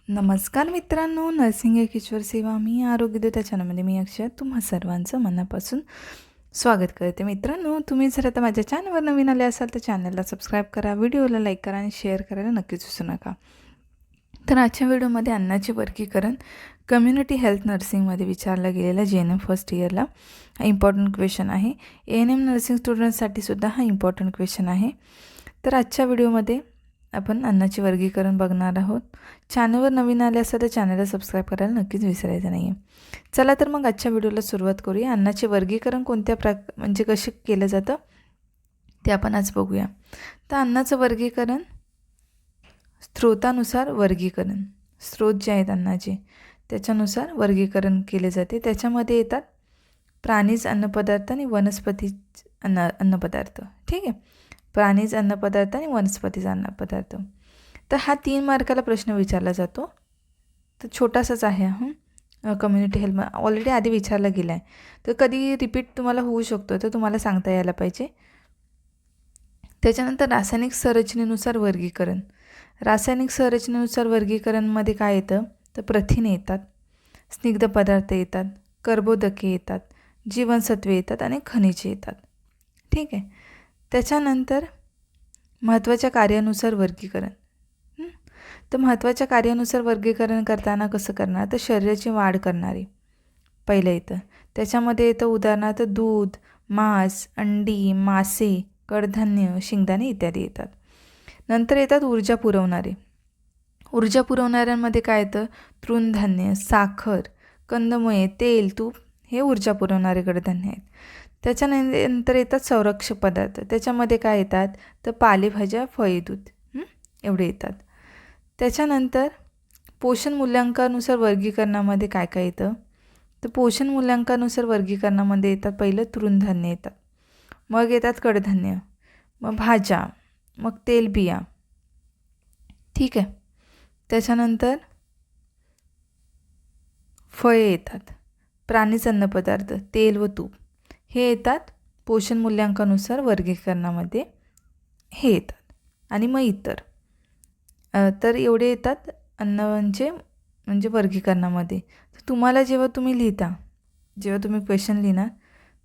नमस्कार मित्रांनो, नर्सिंग एक ईश्वर सेवा मी आरोग्यदाता त्या चॅनलमध्ये मी अक्षय तुम्हा सर्वांचं मनापासून स्वागत करते. मित्रांनो, तुम्ही जर आता माझ्या चॅनलवर नवीन आले असाल तर चॅनलला सबस्क्राईब करा, व्हिडिओला लाईक करा आणि शेअर करायला नक्कीच विसरू नका. तर आजच्या व्हिडिओमध्ये अन्नाचे वर्गीकरण कम्युनिटी हेल्थ नर्सिंगमध्ये विचारला गेलेला JNM फर्स्ट इयरला हा इम्पॉर्टंट क्वेश्चन आहे. ANM नर्सिंग स्टुडंट्ससाठी सुद्धा हा इम्पॉर्टंट क्वेश्चन आहे. तर आजच्या व्हिडिओमध्ये आपण अन्नाचे वर्गीकरण बघणार आहोत. चॅनलवर नवीन आले असेल तर चॅनलला सबस्क्राईब करायला नक्कीच विसरायचं नाही आहे. चला तर मग आजच्या व्हिडिओला सुरुवात करूया. अन्नाचे वर्गीकरण कोणत्या म्हणजे कसे केलं जातं ते आपण आज बघूया. तर अन्नाचं वर्गीकरण स्त्रोतानुसार वर्गीकरण, स्त्रोत जे आहेत अन्नाचे त्याच्यानुसार वर्गीकरण केले जाते. त्याच्यामध्ये येतात प्राणीज अन्नपदार्थ आणि वनस्पती अन्नपदार्थ. ठीक आहे, प्राणीज अन्नपदार्थ आणि वनस्पतीज अन्नपदार्थ. तर हा 3 मार्काला प्रश्न विचारला जातो. तर छोटासाच आहे कम्युनिटी हेल्थ ऑलरेडी आधी विचारला गेला आहे, तर कधी रिपीट तुम्हाला होऊ शकतो, तर तुम्हाला सांगता यायला पाहिजे. त्याच्यानंतर रासायनिक संरचनेनुसार वर्गीकरण. रासायनिक संरचनेनुसार वर्गीकरणमध्ये काय येतं तर प्रथिने येतात, स्निग्ध पदार्थ येतात, कर्बोदके येतात, जीवनसत्वे येतात आणि खनिजे येतात. ठीक आहे. त्याच्यानंतर महत्त्वाच्या कार्यानुसार वर्गीकरण. तर महत्त्वाच्या कार्यानुसार वर्गीकरण करताना कसं करणार तर शरीराची वाढ करणारे पहिलं येतं. त्याच्यामध्ये येतं उदाहरणार्थ दूध, मांस, अंडी, मासे, कडधान्य, शेंगदाणे इत्यादी येतात. नंतर येतात ऊर्जा पुरवणारे. ऊर्जा पुरवणाऱ्यांमध्ये काय येतं तृणधान्य, साखर, कंदमुळे, तेल, तूप हे ऊर्जा पुरवणारे कडधान्य आहेत. त्याच्यानंतर येतात संरक्षक पदार्थ. त्याच्यामध्ये काय येतात तर पालेभाज्या, फळे, दूध एवढे येतात. त्याच्यानंतर पोषण मूल्यांकानुसार वर्गीकरणामध्ये काय काय येतं तर पोषण मूल्यांकानुसार वर्गीकरणामध्ये येतात पहिलं तृणधान्य येतात, मग येतात कडधान्य, मग भाज्या, मग तेलबिया. ठीक आहे. त्याच्यानंतर फळे येतात, प्राणीज अन्नपदार्थ, तेल व तूप हे येतात पोषण मूल्यांकानुसार वर्गीकरणामध्ये हे येतात. आणि मग इतर तर एवढे येतात म्हणजे वर्गीकरणामध्ये. तर तुम्हाला जेव्हा तुम्ही क्वेश्चन लिहिणार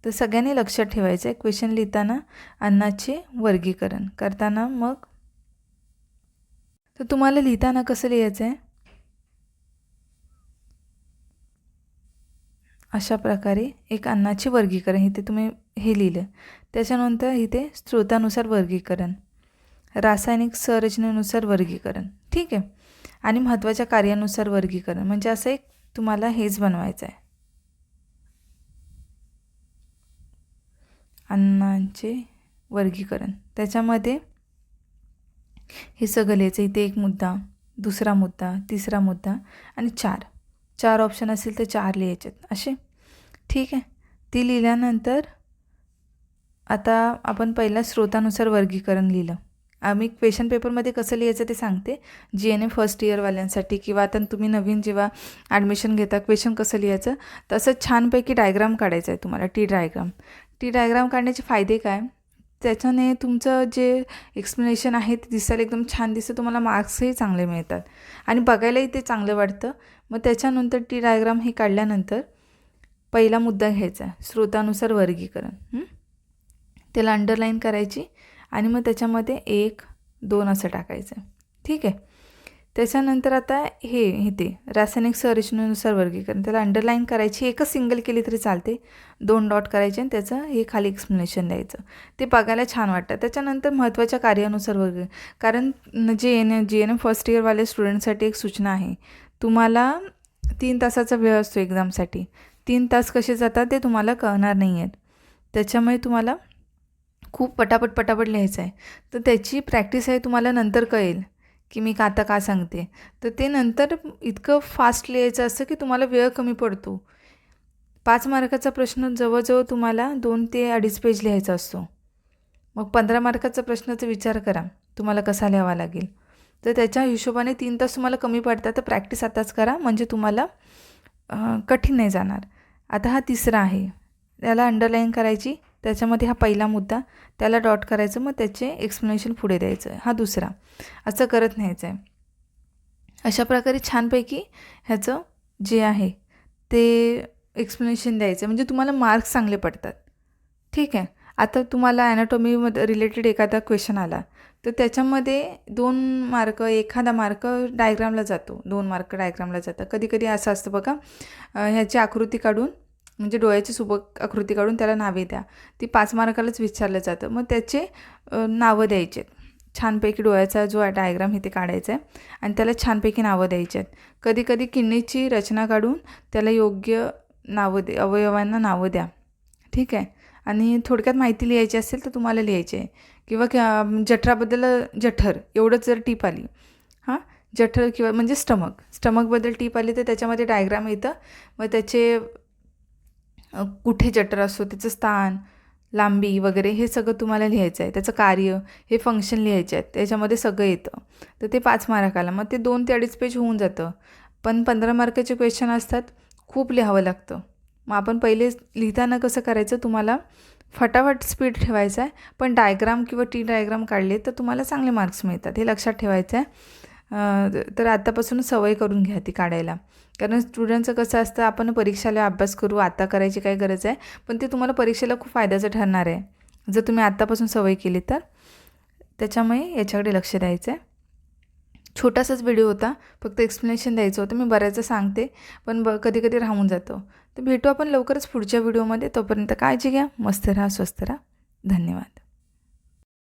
तर सगळ्यांनी लक्षात ठेवायचं आहे क्वेश्चन लिहिताना अन्नाचे वर्गीकरण करताना मग तर तुम्हाला लिहिताना कसं लिहायचं आहे अशा प्रकारे एक अन्नाचे वर्गीकरण इथे तुम्ही हे लिहिलं. त्याच्यानंतर इथे स्त्रोतानुसार वर्गीकरण, रासायनिक संरचनेनुसार वर्गीकरण. ठीक आहे. आणि महत्त्वाच्या कार्यानुसार वर्गीकरण म्हणजे असं एक तुम्हाला हेच बनवायचं आहे अन्नाचे वर्गीकरण. त्याच्यामध्ये हे सगळं लिहायचं. इथे एक मुद्दा, दुसरा मुद्दा, तिसरा मुद्दा आणि चार ऑप्शन असेल तर 4 लिहायचे असे. ठीक आहे. ती लिहिल्यानंतर आता आपण पहिला स्रोतानुसार वर्गीकरण लिहिलं. आम्ही क्वेश्चन पेपरमध्ये कसं लिहायचं ते सांगते. JNM फर्स्ट इयरवाल्यांसाठी किंवा आता तुम्ही नवीन जेव्हा ॲडमिशन घेता क्वेश्चन कसं लिहायचं तसं छानपैकी डायग्राम काढायचं आहे तुम्हाला. टी डायग्राम काढण्याचे फायदे काय त्याच्याने तुमचं जे एक्सप्लेनेशन आहे ते दिसायला एकदम छान दिसतं, तुम्हाला मार्क्सही चांगले मिळतात आणि बघायलाही ते चांगलं वाटतं. मग त्याच्यानंतर टी डायग्राम हे काढल्यानंतर पहिला मुद्दा घ्यायचा स्रोतानुसार वर्गीकरण. त्याला अंडरलाईन करायची आणि मग त्याच्यामध्ये 1, 2 असं टाकायचं. ठीक आहे. त्याच्यानंतर आता हे रासायनिक संरचनेनुसार वर्गीकरण त्याला अंडरलाईन करायची, एकच सिंगल केली तरी चालते, 2 डॉट करायचे आणि त्याचं हे खाली एक्सप्लेनेशन द्यायचं. ते बघायला छान वाटतं. त्याच्यानंतर महत्त्वाच्या कार्यानुसार कारण JNM फर्स्ट इयरवाले स्टुडंटसाठी एक सूचना आहे. तुम्हाला 3 तासाचा वेळ असतो एक्झामसाठी. 3 तास कसे जातात ते तुम्हाला कळणार नाही आहेत. त्याच्यामुळे तुम्हाला खूप पटापट लिहायचं आहे. तर त्याची प्रॅक्टिस आहे, तुम्हाला नंतर कळेल की मी आता का सांगते. तर ते नंतर इतकं फास्ट लिहायचं असतं की तुम्हाला वेळ कमी पडतो. 5 मार्काचा प्रश्न जवळजवळ तुम्हाला 2 ते 2.5 पेज लिहायचा असतो. मग 15 मार्काचा प्रश्नाचा विचार करा तुम्हाला कसा लिहावा लागेल. तर त्याच्या हिशोबाने 3 तास तुम्हाला कमी पडतात. तर प्रॅक्टिस आताच करा म्हणजे तुम्हाला कठीण नाही जाणार. आता हा तिसरा आहे, त्याला अंडरलाईन करायची. त्याच्यामध्ये हा पहिला मुद्दा, त्याला डॉट करायचं, मग त्याचे एक्सप्लेनेशन पुढे द्यायचं. हा दुसरा, असं करत न्यायचं आहे. अशा प्रकारे छानपैकी ह्याचं जे आहे ते एक्सप्लेनेशन द्यायचं, म्हणजे तुम्हाला मार्क्स चांगले पडतात. ठीक आहे. आता तुम्हाला ॲनाटॉमीमध्ये रिलेटेड एखादा क्वेश्चन आला, तर त्याच्यामध्ये 2 मार्क, एखादा मार्क डायग्रामला जातो, 2 मार्क डायग्रामला जातात. कधी-कधी असं असतं बघा, ह्याची आकृती काढून, म्हणजे डोळ्याची सुबक आकृती काढून त्याला नावे द्या. ती 5 मार्कालाच विचारलं जातं. मग त्याचे नावं द्यायचे आहेत. छानपैकी डोळ्याचा जो डायग्राम आहे ते काढायचा आहे आणि त्याला छानपैकी नावं द्यायची आहेत. कधी-कधी किडनीची रचना काढून त्याला योग्य नावं अवयवांना नावं द्या. ठीक आहे. आणि थोडक्यात माहिती लिहायची असेल तर तुम्हाला लिहायची आहे. किंवा जठराबद्दल जठर एवढंच जर टीप आली, हां, जठर किंवा म्हणजे स्टमकबद्दल टीप आली तर त्याच्यामध्ये डायग्राम येतं. मग त्याचे कुठे जठर असतो, त्याचं स्थान, लांबी वगैरे हे सगळं तुम्हाला लिहायचं आहे. त्याचं कार्य, हे फंक्शन लिहायचे आहेत. त्याच्यामध्ये सगळं येतं. तर ते 5 मार्काला. मग ते 2 ते 2.5 पेज होऊन जातं. पण 15 मार्काचे क्वेश्चन असतात, खूप लिहावं लागतं. मग आपण पहिले लिहिताना कसं करायचं, तुम्हाला फटाफट स्पीड ठेवायचा आहे, पण डायग्राम किंवा टी डायग्राम काढले तर तुम्हाला चांगले मार्क्स मिळतात. हे लक्षात ठेवायचं आहे. तर आत्तापासूनच सवय करून घ्या ती काढायला. कारण स्टुडंटचं कसं असतं, आपण परीक्षेला अभ्यास करू, आता करायची काय गरज आहे, पण ते तुम्हाला परीक्षेला खूप फायद्याचं ठरणार आहे जर तुम्ही आत्तापासून सवय केली तर. त्याच्यामुळे याच्याकडे लक्ष द्यायचं आहे. छोटासाच व्हिडिओ होता, फक्त एक्सप्लेनेशन द्यायचं होतं. मी बऱ्याचदा सांगते, पण कधी-कधी राहून जातं. तर भेटू आपण लवकरच पुढच्या व्हिडिओमध्ये. तोपर्यंत काळजी घ्या, मस्त राहा, स्वस्थ राहा. धन्यवाद.